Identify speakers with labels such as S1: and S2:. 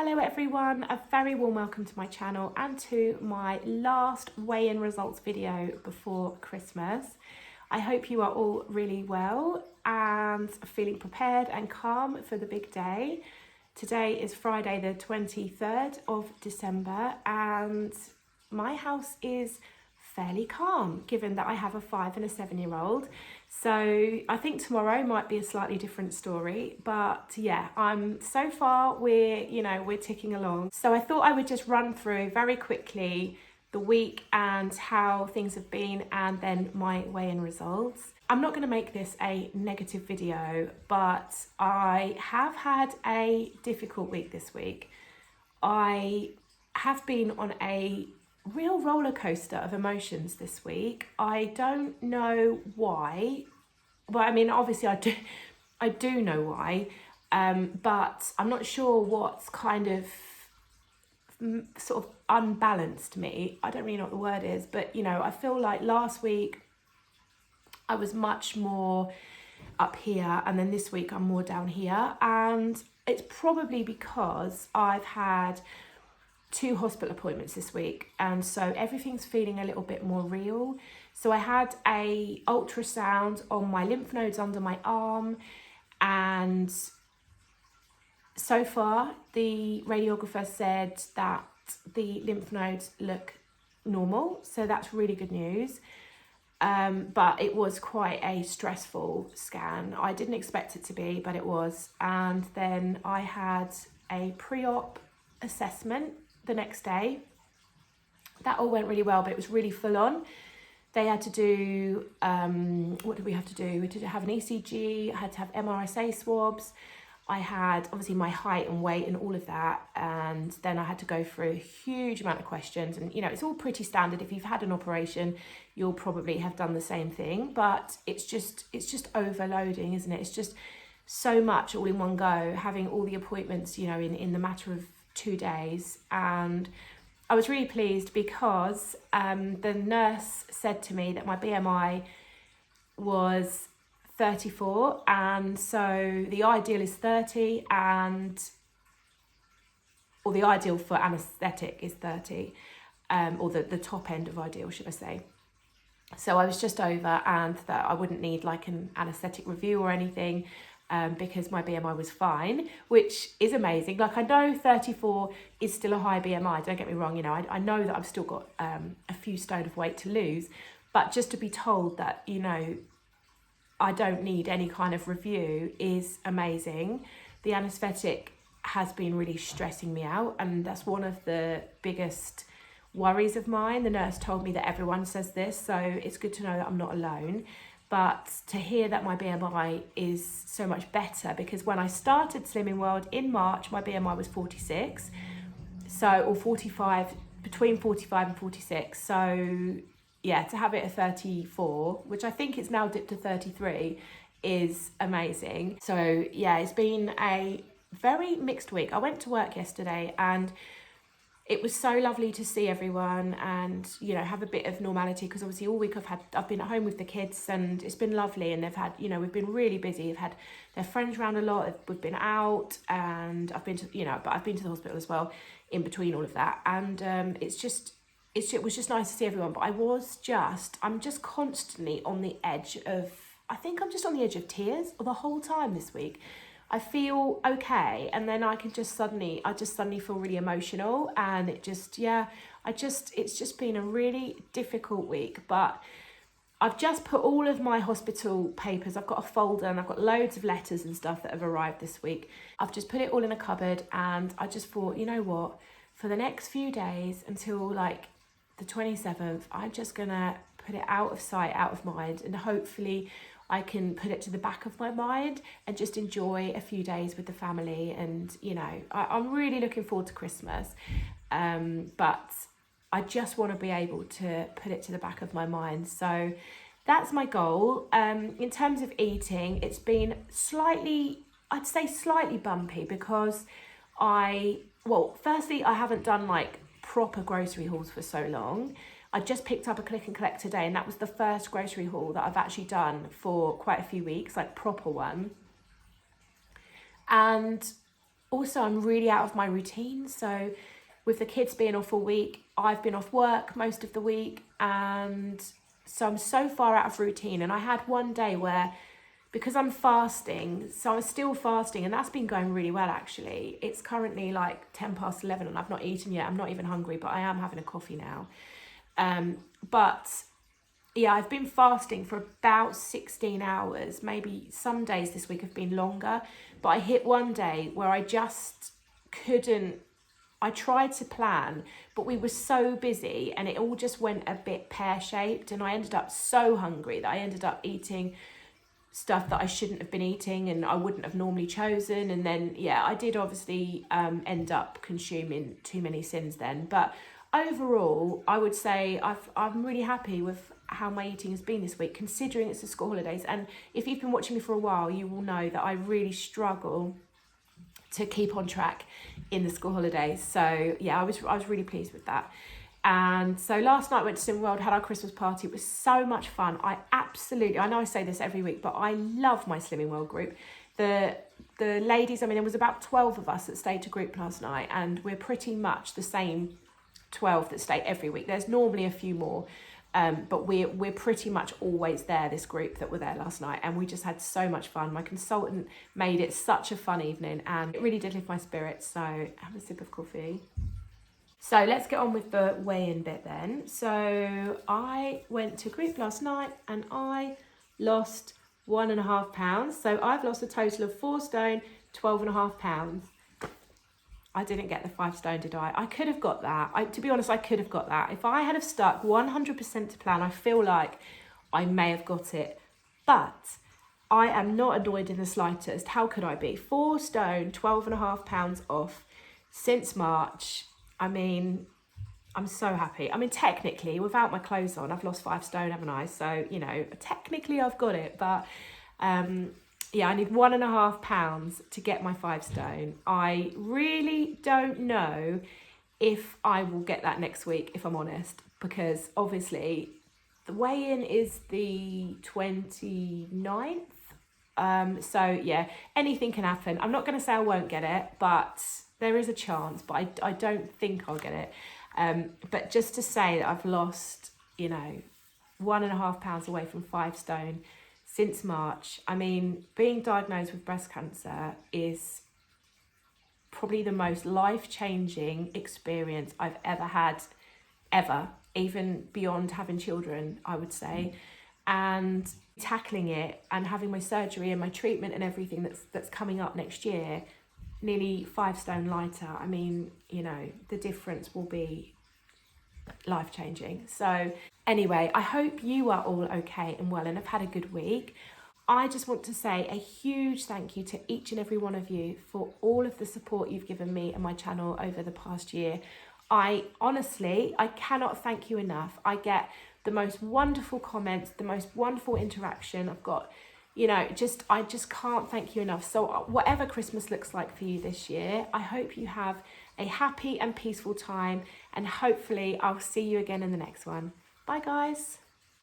S1: Hello everyone, a very warm welcome to my channel and to my last weigh-in results video before Christmas. I hope you are all really well and feeling prepared and calm for the big day. Today is Friday the 23rd of December and my house is fairly calm given that I have a 5 and a 7-year-old. So I think tomorrow might be a slightly different story, but yeah, so far we're ticking along. So I thought I would just run through very quickly the week and how things have been and then my weigh-in results. I'm not going to make this a negative video, but I have had a difficult week this week. I have been on a real roller coaster of emotions this week. I don't know why. Well, I mean, obviously I do know why, but I'm not sure what's kind of sort of unbalanced me. I don't really know what the word is, but I feel like last week I was much more up here and then this week I'm more down here, and it's probably because I've had 2 hospital appointments this week, and so everything's feeling a little bit more real. So I had a ultrasound on my lymph nodes under my arm, and so far the radiographer said that the lymph nodes look normal, so that's really good news. But it was quite a stressful scan. I didn't expect it to be, but it was. And then I had a pre-op assessment the next day. That all went really well, but it was really full on. They had to do, what did we have to do? We had to have an ECG, I had to have MRSA swabs. I had obviously my height and weight and all of that. And then I had to go through a huge amount of questions. And it's all pretty standard. If you've had an operation, you'll probably have done the same thing, but it's just overloading, isn't it? It's just so much all in one go, having all the appointments, in the matter of 2 days. And I was really pleased because the nurse said to me that my BMI was 34, and so the ideal is 30, or the ideal for anaesthetic is 30, or the top end of ideal, should I say. So I was just over, and that I wouldn't need like an anaesthetic review or anything, because my BMI was fine, which is amazing. Like, I know 34 is still a high BMI, don't get me wrong, I know that I've still got a few stone of weight to lose, but just to be told that, I don't need any kind of review is amazing. The anaesthetic has been really stressing me out, and that's one of the biggest worries of mine. The nurse told me that everyone says this, so it's good to know that I'm not alone. But to hear that my BMI is so much better, because when I started Slimming World in March, my BMI was 46, or 45, between 45 and 46. So yeah, to have it at 34, which I think it's now dipped to 33, is amazing. So yeah, it's been a very mixed week. I went to work yesterday and it was so lovely to see everyone and, have a bit of normality, because obviously all week I've been at home with the kids and it's been lovely, and they've had, we've been really busy. They've had their friends around a lot. We've been out, and I've been to, but I've been to the hospital as well in between all of that. And it was just nice to see everyone. But I'm just constantly on the edge of, I think I'm just on the edge of tears the whole time this week. I feel okay, and then I just suddenly feel really emotional, and it's just been a really difficult week. But I've just put all of my hospital papers, I've got a folder and I've got loads of letters and stuff that have arrived this week. I've just put it all in a cupboard, and I just thought, you know what, for the next few days until like the 27th, I'm just gonna put it out of sight, out of mind, and hopefully I can put it to the back of my mind and just enjoy a few days with the family. And I'm really looking forward to Christmas, but I just want to be able to put it to the back of my mind. So that's my goal. In terms of eating, it's been slightly bumpy, because firstly, I haven't done like proper grocery hauls for so long. I just picked up a click and collect today, and that was the first grocery haul that I've actually done for quite a few weeks, like proper one. And Also, I'm really out of my routine. So with the kids being off all week, I've been off work most of the week. And so I'm so far out of routine. And I had one day where, because I'm fasting, so I'm still fasting, and that's been going really well actually. It's currently like 10 past 11 and I've not eaten yet. I'm not even hungry, but I am having a coffee now. But yeah, I've been fasting for about 16 hours. Maybe some days this week have been longer, but I hit one day where I just couldn't. I tried to plan, but we were so busy and it all just went a bit pear-shaped, and I ended up so hungry that I ended up eating stuff that I shouldn't have been eating and I wouldn't have normally chosen. And then, yeah, I did obviously end up consuming too many sins then. But overall, I would say I'm really happy with how my eating has been this week, considering it's the school holidays. And if you've been watching me for a while, you will know that I really struggle to keep on track in the school holidays. So yeah, I was really pleased with that. And so last night went to Slimming World, had our Christmas party. It was so much fun. I know I say this every week, but I love my Slimming World group. The ladies, I mean, there was about 12 of us that stayed to group last night, and we're pretty much the same 12 that stay every week. There's normally a few more, but we're pretty much always there, this group that were there last night, and we just had so much fun. My consultant made it such a fun evening, and it really did lift my spirits. So have a sip of coffee. So let's get on with the weigh-in bit then. So I went to group last night and I lost 1.5 pounds. So I've lost a total of 4 stone, 12.5 pounds. I didn't get the 5 stone, did I? I could have got that. To be honest, I could have got that. If I had have stuck 100% to plan, I feel like I may have got it. But I am not annoyed in the slightest. How could I be? 4 stone, 12.5 pounds off since March. I mean, I'm so happy. I mean, technically, without my clothes on, I've lost 5 stone, haven't I? So, you know, technically I've got it. But yeah, I need 1.5 pounds to get my 5 stone. I really don't know if I will get that next week, if I'm honest, because obviously the weigh-in is the 29th. So yeah, anything can happen. I'm not going to say I won't get it, but there is a chance, but I don't think I'll get it. But just to say that I've lost, you know, 1.5 pounds away from 5 stone since March. I mean, being diagnosed with breast cancer is probably the most life-changing experience I've ever had, ever, even beyond having children, I would say. And tackling it and having my surgery and my treatment and everything that's coming up next year, nearly 5 stone lighter. I mean, you know, the difference will be life-changing. So anyway, I hope you are all okay and well and have had a good week. I just want to say a huge thank you to each and every one of you for all of the support you've given me and my channel over the past year. I cannot thank you enough. I get the most wonderful comments, the most wonderful interaction. I've got, you know, I just can't thank you enough. So whatever Christmas looks like for you this year, I hope you have a happy and peaceful time, and hopefully I'll see you again in the next one. Bye guys.